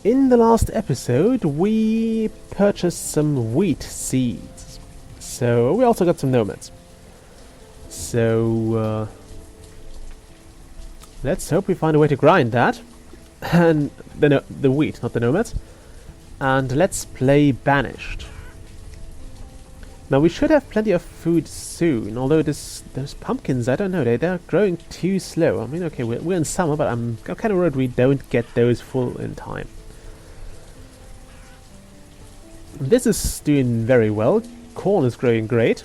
In the last episode, we purchased some wheat seeds. So we also got some nomads. So let's hope we find a way to grind that. And the wheat, not the nomads. And let's play Banished. Now we should have plenty of food soon, although those pumpkins, I don't know, they're growing too slow. I mean, okay, we're in summer, but I'm kind of worried we don't get those full in time. This is doing very well. Corn is growing great.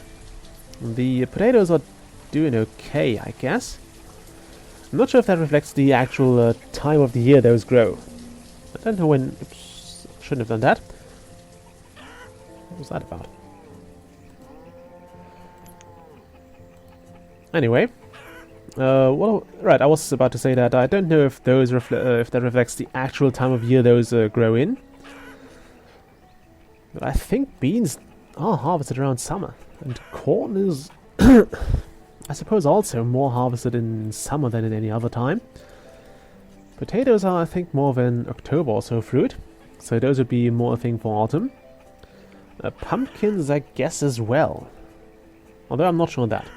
The potatoes are doing okay, I guess. I'm not sure if that reflects the actual time of the year those grow. I don't know when... Oops, shouldn't have done that. What was that about? Anyway, well, right, I was about to say that I don't know if those if that reflects the actual time of year those grow in. But I think beans are harvested around summer, and corn is, I suppose, also more harvested in summer than in any other time. Potatoes are, I think, more of an October or so fruit, so those would be more a thing for autumn. Pumpkins, I guess, as well, although I'm not sure on that.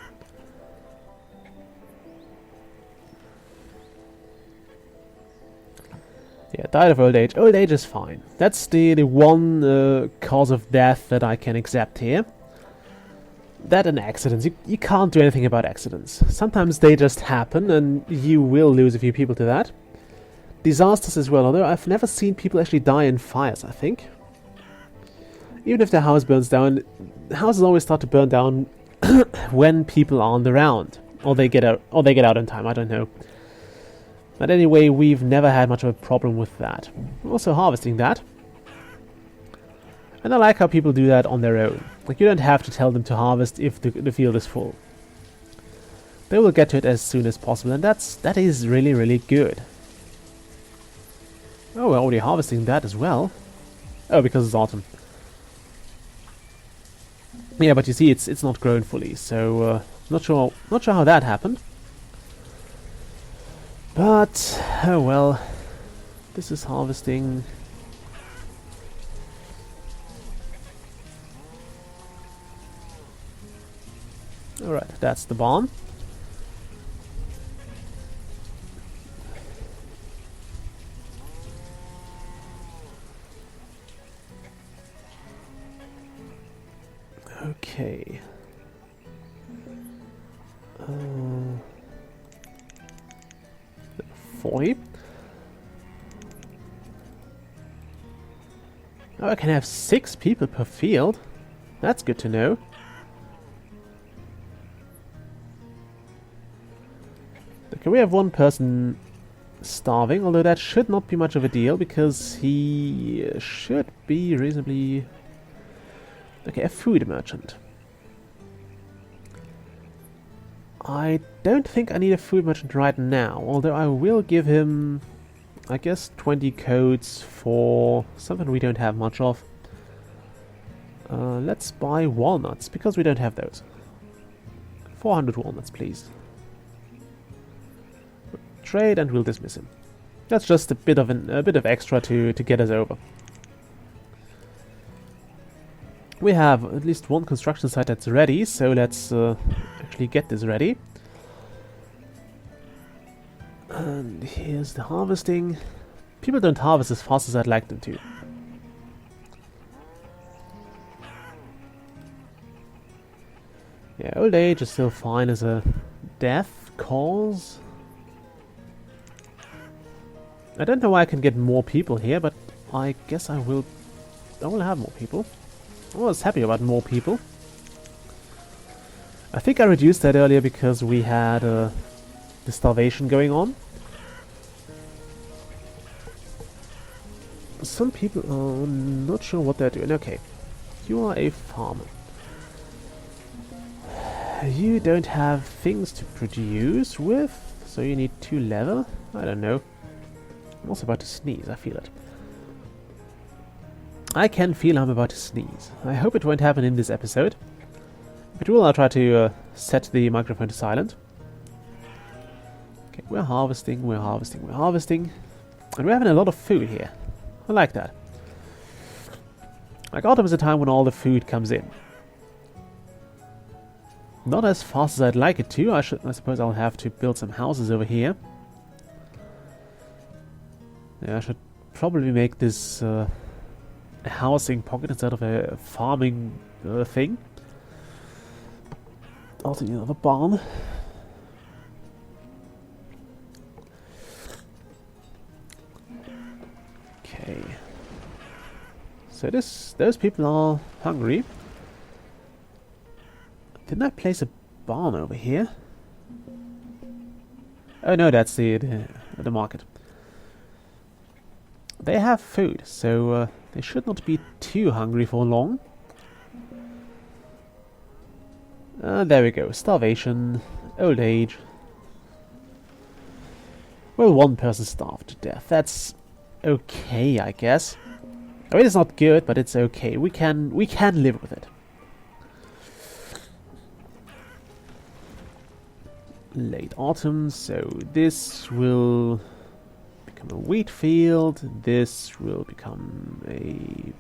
Yeah, died of old age. Old age is fine. That's the one cause of death that I can accept here. That and accidents. You can't do anything about accidents. Sometimes they just happen and you will lose a few people to that. Disasters as well, although I've never seen people actually die in fires, I think. Even if their house burns down, houses always start to burn down when people aren't around. Or they get out in time, I don't know. But anyway, we've never had much of a problem with that. We're also harvesting that. And I like how people do that on their own. Like, you don't have to tell them to harvest if the field is full. They will get to it as soon as possible, and that is really, really good. Oh, we're already harvesting that as well. Oh, because it's autumn. Yeah, but you see, it's not grown fully, so not sure how that happened. But, oh well, this is harvesting. Alright, that's the barn. Okay. 40. Oh, I can have 6 people per field. That's good to know. Okay, we have one person starving, although that should not be much of a deal because he should be reasonably... Okay, a food merchant. I don't think I need a food merchant right now, although I will give him, I guess, 20 codes for something we don't have much of. Let's buy walnuts, because we don't have those. 400 walnuts, please. Trade, and we'll dismiss him. That's just a bit of extra to get us over. We have at least one construction site that's ready, so let's actually get this ready. And here's the harvesting. People don't harvest as fast as I'd like them to. Yeah, old age is still fine as a death cause. I don't know why I can get more people here, but I guess I will have more people. I was happy about more people. I think I reduced that earlier because we had the starvation going on. Some people are not sure what they're doing. Okay, you are a farmer. You don't have things to produce with, so you need 2 leather? I don't know. I'm also about to sneeze, I feel it. I can feel I'm about to sneeze. I hope it won't happen in this episode. If it will, I'll try to set the microphone to silent. Okay, we're harvesting. And we're having a lot of food here. I like that. Like, autumn is a time when all the food comes in. Not as fast as I'd like it to. I suppose I'll have to build some houses over here. Yeah, I should probably make this a housing pocket instead of a farming thing. Also need another barn. Okay. So those people are hungry. Didn't I place a barn over here? Oh no, that's the market. They have food, so they should not be too hungry for long. There we go. Starvation, old age. Well, one person starved to death. That's okay, I guess. I mean, it's not good, but it's okay. We can live with it. Late autumn, so this will become a wheat field. This will become a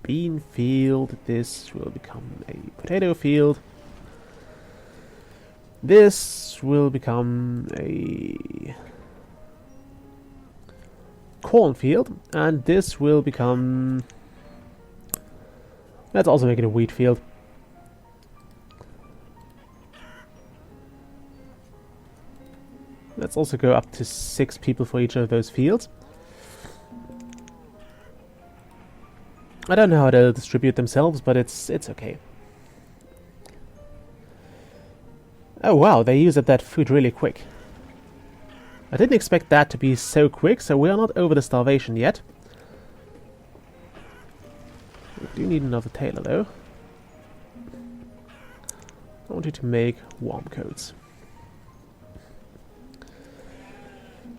bean field. This will become a potato field. This will become a cornfield, and this will become... Let's also make it a wheat field. Let's also go up to 6 people for each of those fields. I don't know how they'll distribute themselves, but it's okay. Oh wow, they used up that food really quick. I didn't expect that to be so quick, so we are not over the starvation yet. We do need another tailor though. I want you to make warm coats.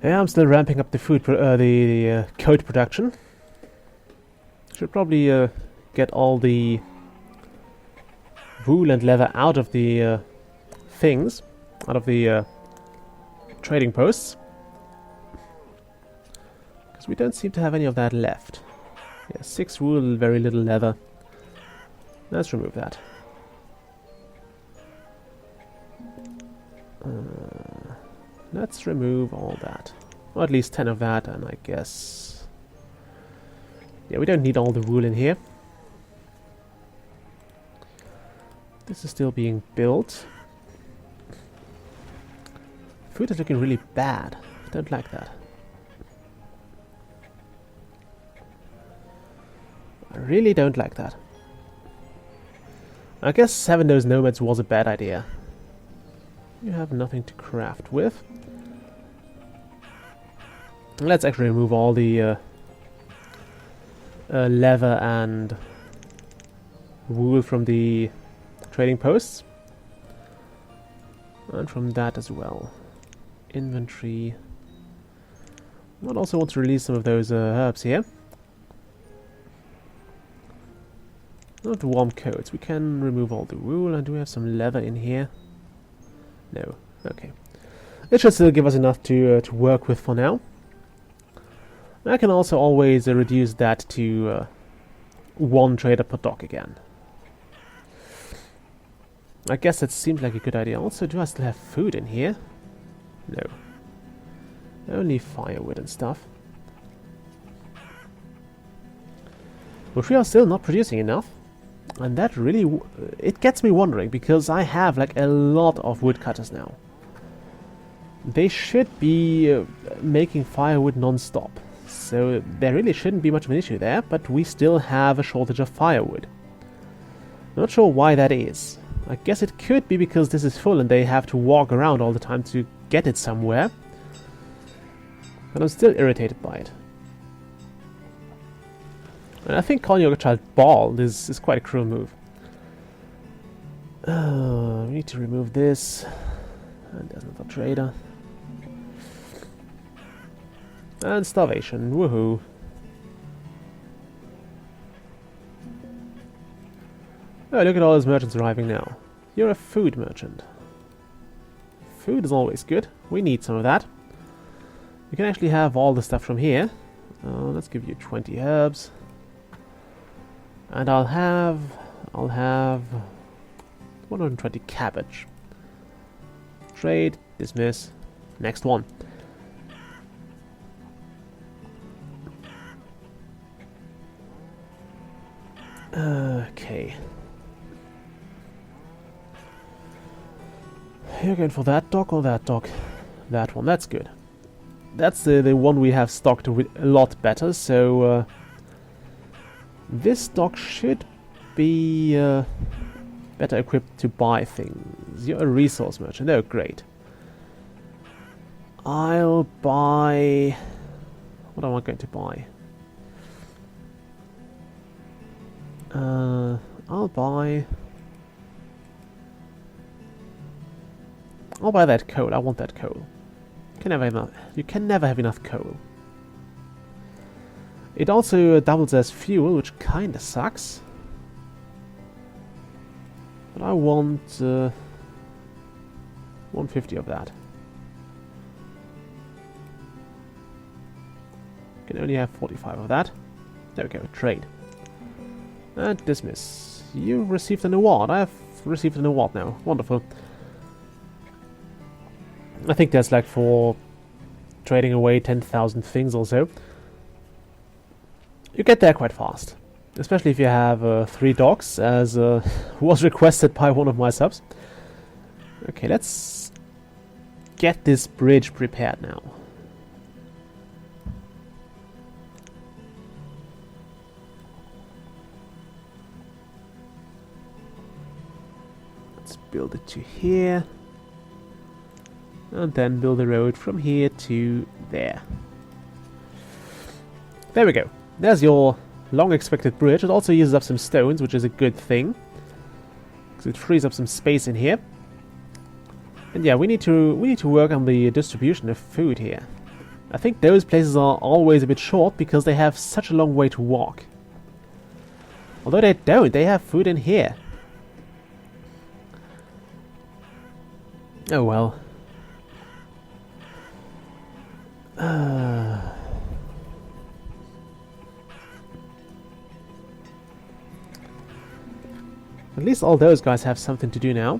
Yeah, I'm still ramping up the food, the coat production. Should probably get all the wool and leather out of the things, out of the trading posts, because we don't seem to have any of that left. Yeah, 6 wool, very little leather. Let's remove that. Let's remove all that. Or at least 10 of that, and I guess... Yeah, we don't need all the wool in here. This is still being built. Food is looking really bad. I don't like that. I really don't like that. I guess having those nomads was a bad idea. You have nothing to craft with. Let's actually remove all the leather and wool from the trading posts. And from that as well. Inventory. I'd also want to release some of those herbs here. Not the warm coats. We can remove all the wool. And do we have some leather in here? No. Okay. It should still give us enough to work with for now. I can also always reduce that to 1 trader per dock again. I guess that seems like a good idea. Also, do I still have food in here? No. Only firewood and stuff. Which we are still not producing enough. And that really... it gets me wondering, because I have like a lot of woodcutters now. They should be making firewood non-stop. So there really shouldn't be much of an issue there, but we still have a shortage of firewood. Not sure why that is. I guess it could be because this is full and they have to walk around all the time to get it somewhere. But I'm still irritated by it. And I think calling your child bald is quite a cruel move. We need to remove this. And there's another trader. And starvation, woohoo. Oh, look at all those merchants arriving now. You're a food merchant. Food is always good. We need some of that. We can actually have all the stuff from here. Let's give you 20 herbs. And I'll have 120 cabbage. Trade, dismiss, next one. Okay. You're going for that dock or that dock? That one, that's good. That's the one we have stocked a lot better, so this dock should be better equipped to buy things. You're a resource merchant, oh great. I'll buy... what am I going to buy? I'll buy that coal. I want that coal. You can never have enough coal. It also doubles as fuel, which kinda sucks. But I want 150 of that. Can only have 45 of that. There we go, trade. And dismiss. You received an award. I have received an award now. Wonderful. I think that's like for trading away 10,000 things or so. You get there quite fast. Especially if you have 3 docks, as was requested by one of my subs. Okay, let's get this bridge prepared now. Let's build it to here. And then build a road from here to there. There we go. There's your long-expected bridge. It also uses up some stones, which is a good thing, because it frees up some space in here. And yeah, we need to work on the distribution of food here. I think those places are always a bit short because they have such a long way to walk. Although they don't, they have food in here. Oh well. At least all those guys have something to do now.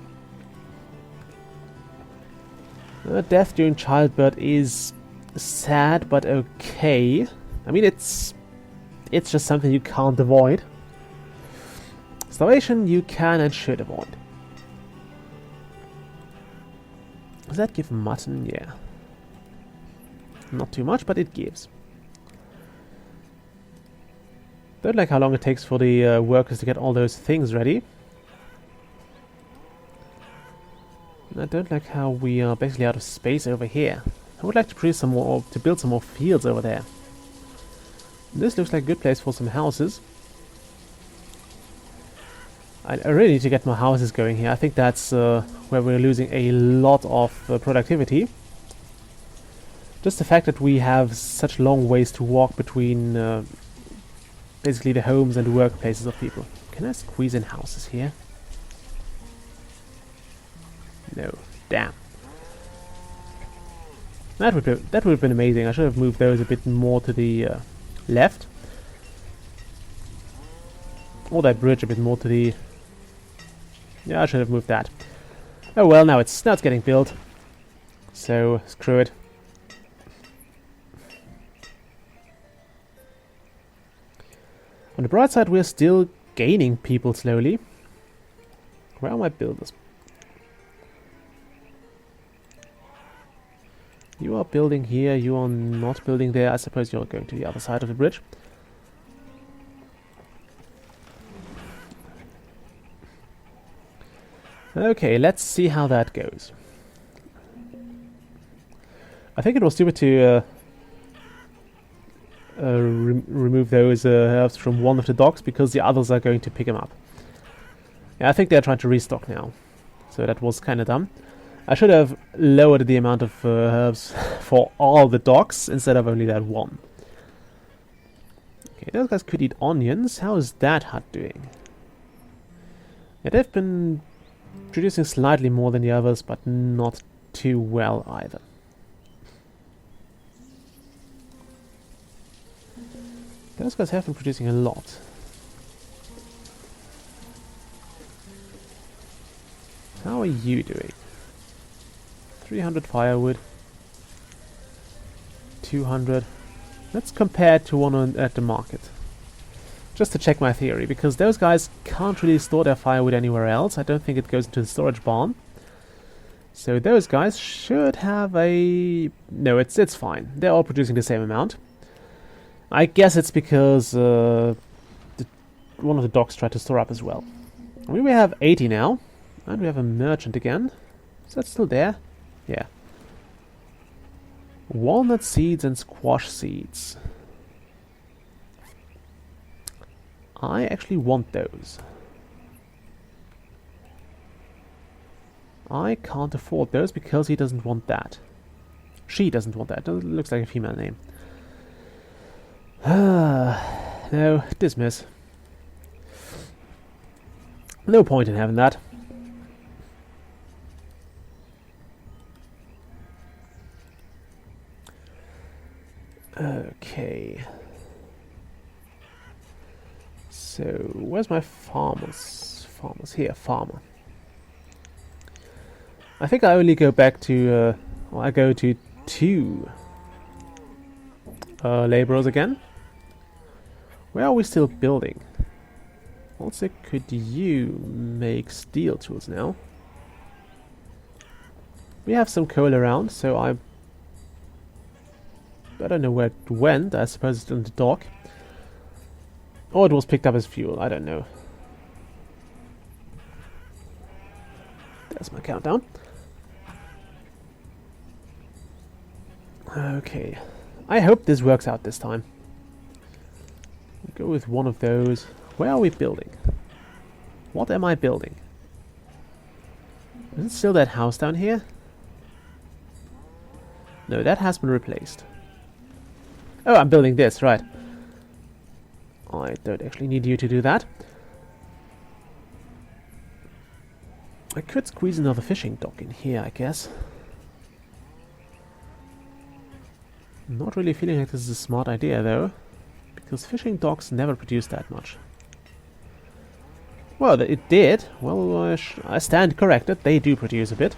Death during childbirth is sad, but okay. I mean, it's just something you can't avoid. Starvation you can and should avoid. Does that give mutton? Yeah. Not too much, but it gives. Don't like how long it takes for the workers to get all those things ready. I don't like how we are basically out of space over here. I would like to produce some more, to build some more fields over there. This looks like a good place for some houses. I really need to get more houses going here. I think that's where we're losing a lot of productivity. Just the fact that we have such long ways to walk between basically the homes and the workplaces of people. Can I squeeze in houses here? No. Damn. That would have been amazing. I should have moved those a bit more to the left. Or that bridge a bit more to the... Yeah, I should have moved that. Oh well, now it's getting built. So, screw it. On the bright side, we're still gaining people slowly. Where are my builders? You are building here, you are not building there. I suppose you're going to the other side of the bridge. Okay, let's see how that goes. I think it was stupid to remove those herbs from one of the docks because the others are going to pick them up. Yeah, I think they're trying to restock now. So that was kind of dumb. I should have lowered the amount of herbs for all the docks instead of only that one. Okay, those guys could eat onions. How is that hut doing? Yeah, they've been producing slightly more than the others, but not too well either. Those guys have been producing a lot. How are you doing? 300 firewood. 200. Let's compare to one at the market. Just to check my theory, because those guys can't really store their firewood anywhere else. I don't think it goes into the storage barn. So those guys should have a... No, it's fine. They're all producing the same amount. I guess it's because one of the dogs tried to store up as well. I mean, we have 80 now. And we have a merchant again. Is that still there? Yeah. Walnut seeds and squash seeds. I actually want those. I can't afford those because he doesn't want that. She doesn't want that. It looks like a female name. No, dismiss. No point in having that. Okay. So, where's my farmers? Farmers here, farmer. I think I only go back to, I go to 2 laborers again. Where are we still building? Also, could you make steel tools now? We have some coal around, so I don't know where it went. I suppose it's in the dock. Or it was picked up as fuel, I don't know. There's my countdown. Okay. I hope this works out this time. We'll go with one of those. Where are we building? What am I building? Is it still that house down here? No, that has been replaced. Oh, I'm building this, right. I don't actually need you to do that. I could squeeze another fishing dock in here, I guess. Not really feeling like this is a smart idea, though. Because fishing docks never produce that much. Well, it did. Well, I stand corrected. They do produce a bit.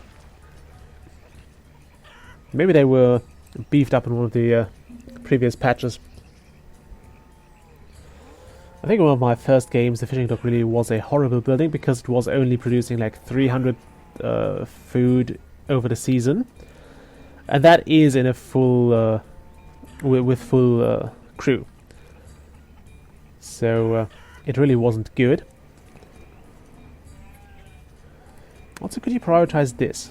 Maybe they were beefed up in one of the previous patches. I think in one of my first games, the fishing dock really was a horrible building because it was only producing like 300 food over the season, and that is in a full with full crew. So it really wasn't good. Also, could you prioritize this?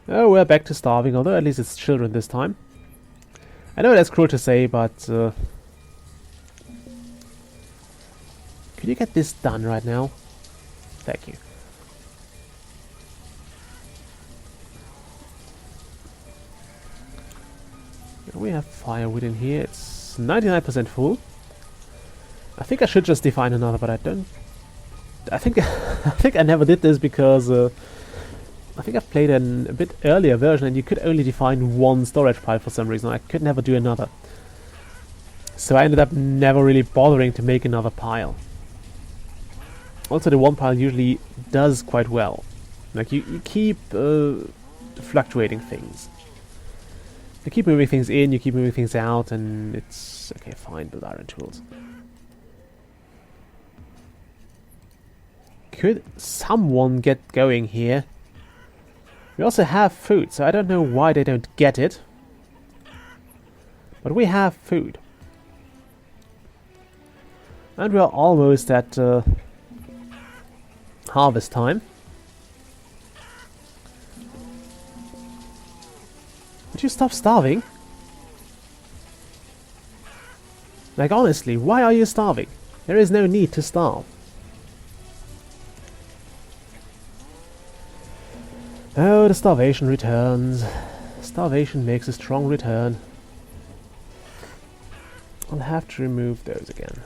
Oh, we're back to starving, although at least it's children this time. I know that's cruel to say, but could you get this done right now? Thank you. We have firewood in here. It's 99% full. I think I should just define another, but I don't. I think I think I never did this because I think I've played a bit earlier version and you could only define one storage pile for some reason. I could never do another. So I ended up never really bothering to make another pile. Also, the one pile usually does quite well. Like, you keep fluctuating things. You keep moving things in, you keep moving things out, and it's... Okay, fine, build iron tools. Could someone get going here? We also have food, so I don't know why they don't get it. But we have food. And we are almost at harvest time. Would you stop starving? Like, honestly, why are you starving? There is no need to starve. Oh, the starvation returns. Starvation makes a strong return. I'll have to remove those again.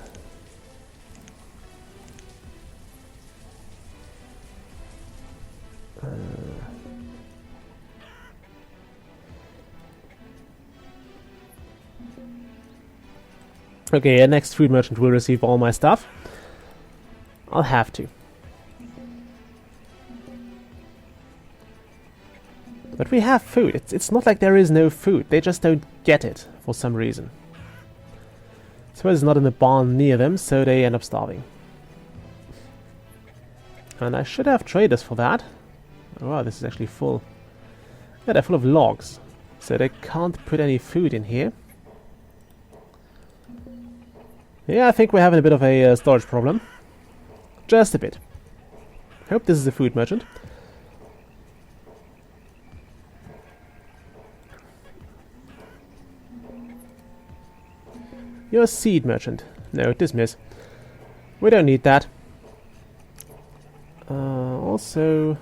Okay, next food merchant will receive all my stuff. I'll have to. But we have food. It's not like there is no food. They just don't get it for some reason. I suppose it's not in the barn near them, so they end up starving. And I should have traders for that. Oh, wow, this is actually full. Yeah, they're full of logs. So they can't put any food in here. Yeah, I think we're having a bit of a storage problem. Just a bit. Hope this is a food merchant. You're a seed merchant. No, dismiss. We don't need that. Also,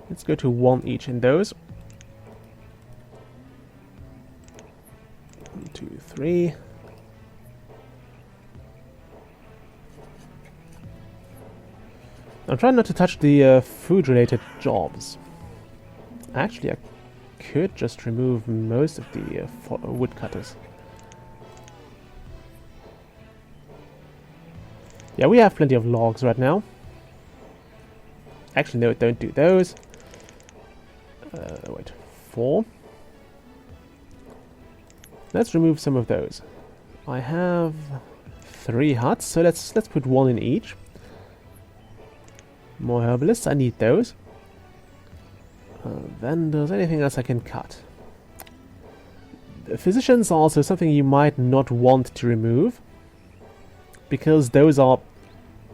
let's go to 1 each in those. 1, 2, 3. I'm trying not to touch the food-related jobs. Actually, I could just remove most of the woodcutters. Yeah, we have plenty of logs right now. Actually, no, don't do those. Wait, 4. Let's remove some of those. I have 3 huts, so let's put 1 in each. More herbalists, I need those. Vendors, anything else I can cut? The physicians are also something you might not want to remove, because those are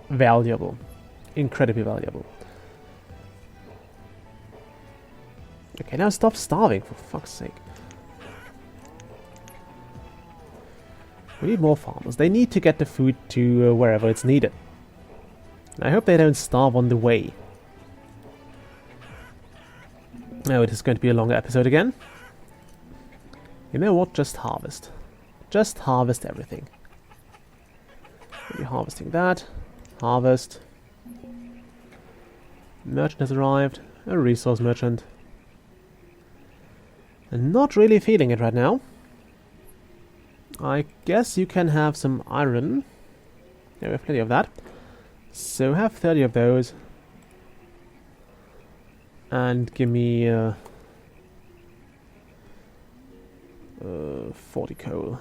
valuable. Incredibly valuable. Okay, now stop starving, for fuck's sake. We need more farmers. They need to get the food to wherever it's needed. I hope they don't starve on the way. Oh, it is going to be a longer episode again. You know what? Just harvest. Just harvest everything. We'll be harvesting that. Harvest. Merchant has arrived. A resource merchant. And not really feeling it right now. I guess you can have some iron. Yeah, we have plenty of that. So have 30 of those. And give me 40 coal.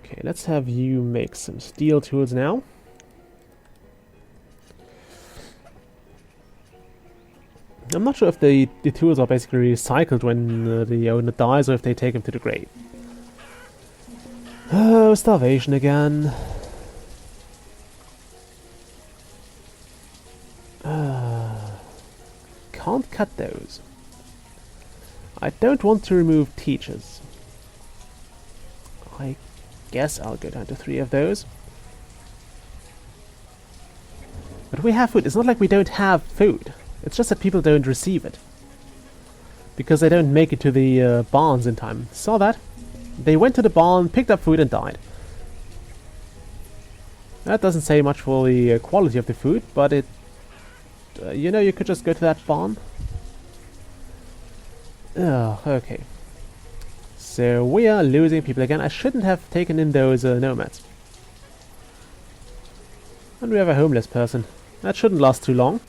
Okay, let's have you make some steel tools now. I'm not sure if the tools are basically recycled when the owner dies or if they take them to the grave. Oh, starvation again. Can't cut those. I don't want to remove teachers. I guess I'll go down to 3 of those. But we have food. It's not like we don't have food. It's just that people don't receive it. Because they don't make it to the barns in time. Saw that? They went to the barn, picked up food and died. That doesn't say much for the quality of the food, but it... you know, you could just go to that barn. Oh, okay. So we are losing people again. I shouldn't have taken in those nomads. And we have a homeless person. That shouldn't last too long.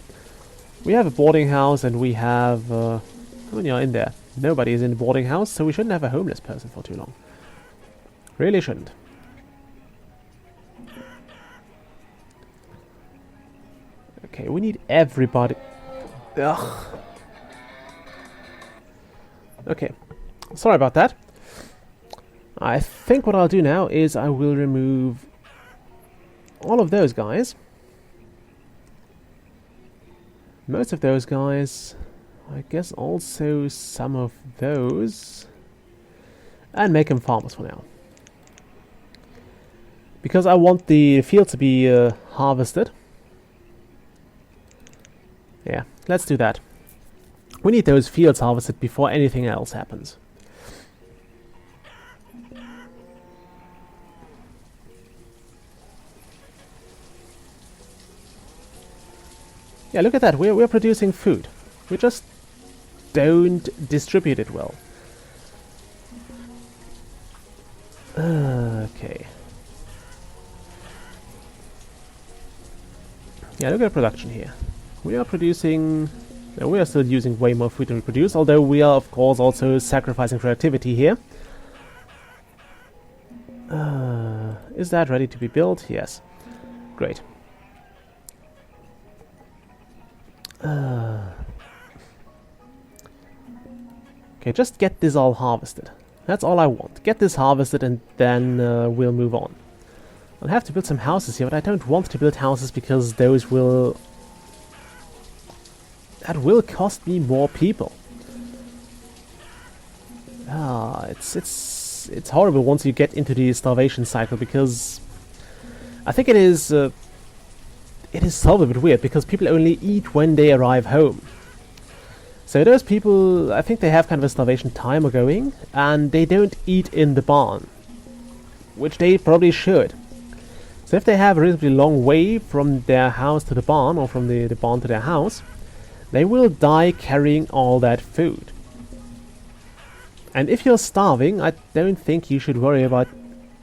We have a boarding house and we have... how many are in there? Nobody is in the boarding house, so we shouldn't have a homeless person for too long. Really shouldn't. Okay, we need everybody... Ugh. Okay, sorry about that. I think what I'll do now is I will remove all of those guys. Most of those guys. I guess also some of those. And make them farmers for now. Because I want the field to be harvested. Yeah, let's do that. We need those fields harvested before anything else happens. Yeah, look at that. We're producing food. We just don't distribute it well. Okay. Yeah, look at production here. We are producing... No, we are still using way more food to reproduce, although we are, of course, also sacrificing productivity here. Is that ready to be built? Yes. Great. Okay, just get this all harvested. That's all I want. Get this harvested and then we'll move on. I'll have to build some houses here, but I don't want to build houses because those will... That will cost me more people. It's horrible once you get into the starvation cycle, because I think it is solved a bit weird, because people only eat when they arrive home. So those people, I think they have kind of a starvation timer going, and they don't eat in the barn, which they probably should. So if they have a reasonably long way from their house to the barn, or from the barn to their house, they will die carrying all that food. And if you're starving, I don't think you should worry about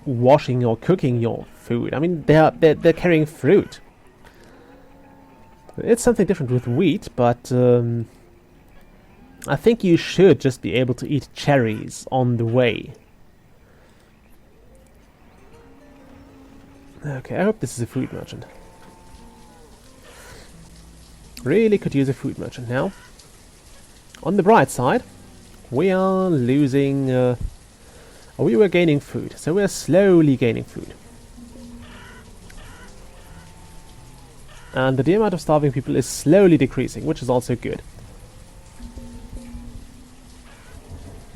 washing or cooking your food. I mean, they're carrying fruit. It's something different with wheat, but I think you should just be able to eat cherries on the way. Okay, I hope this is a food merchant. Really could use a food merchant now. On the bright side, we are losing... we were gaining food, so we're slowly gaining food. And the amount of starving people is slowly decreasing, which is also good.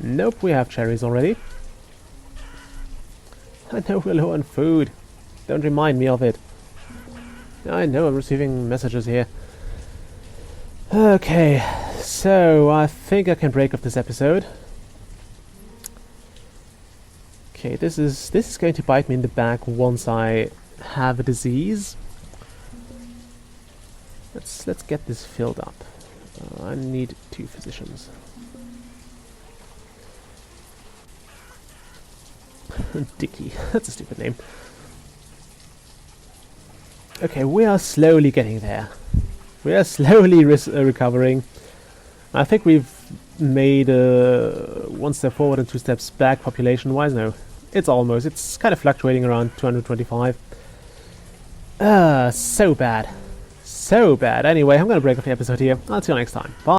Nope, we have cherries already. I know we're low on food. Don't remind me of it. I know I'm receiving messages here. Okay, so I think I can break off this episode. Okay, this is going to bite me in the back once I have a disease. Let's get this filled up. I need 2 physicians. Dicky, that's a stupid name. Okay, we are slowly getting there. We are slowly recovering. I think we've made 1 step forward and 2 steps back population-wise. No, it's almost. It's kind of fluctuating around 225. So bad. So bad. Anyway, I'm going to break off the episode here. I'll see you next time. Bye.